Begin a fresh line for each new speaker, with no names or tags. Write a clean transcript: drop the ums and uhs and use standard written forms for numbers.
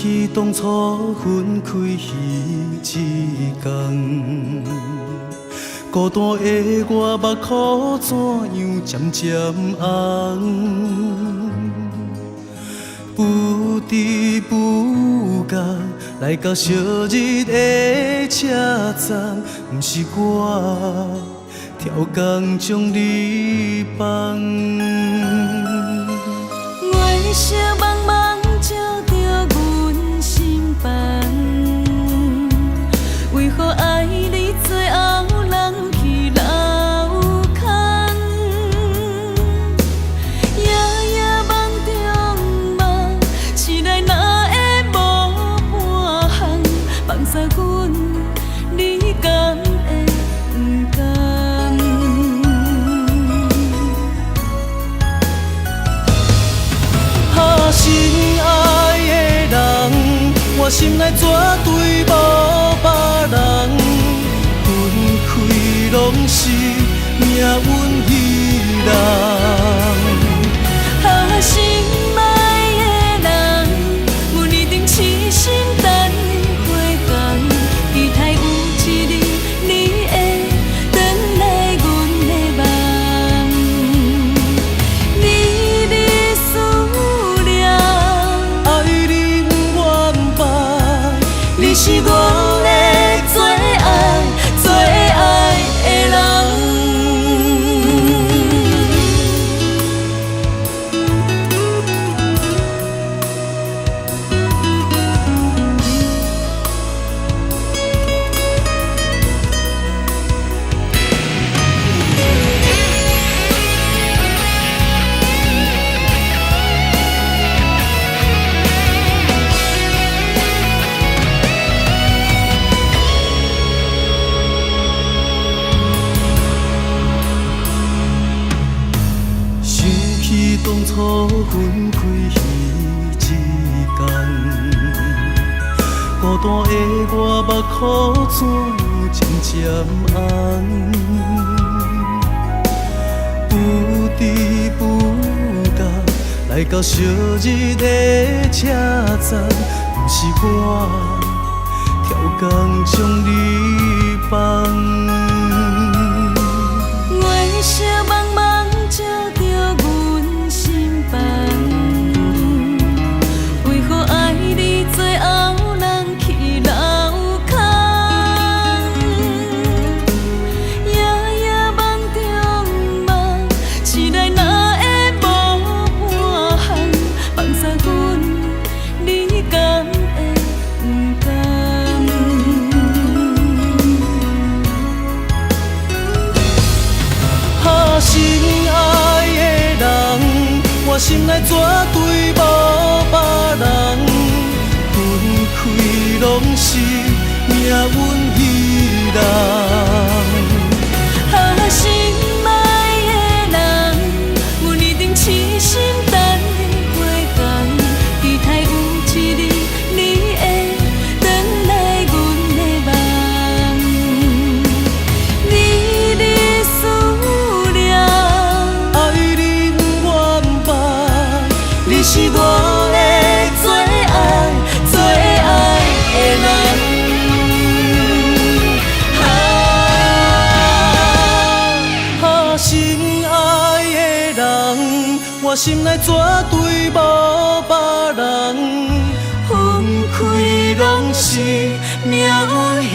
起当初分开彼一天，孤单的我目眶怎样渐渐红？不知不觉来到烧日的车站，不是我超工将你放。
月色茫茫照着阮心房，为何爱你最后人去流空？夜夜梦中梦，醒来哪会无半项？放下阮，你敢会不甘？
心爱的人，我心内绝对无别人，分开拢是命运彼人。
心爱的人，阮一定痴心等回光，期待有一日你会转来阮的梦。你的思念，
爱你不愿放，
你是我的最爱最爱的人。
想起当初分开彼一天，孤单的我目眶怎样渐渐红？不知不觉来到烧日的车站，不是我超工将你放。
月色茫茫照着阮心房，为何爱你最后人去流空？夜夜梦中梦，醒来哪会无半项？放下阮，你敢会不甘？
心爱的人，我心内绝对无别人，分开拢是命运彼人。
心爱的人，阮一定痴心等回光，期待有一日你会转来阮的梦。你的思念，
爱你不愿放，你是我的最爱最爱的人。心爱的人，我心内绝对无别人，分开拢是命运。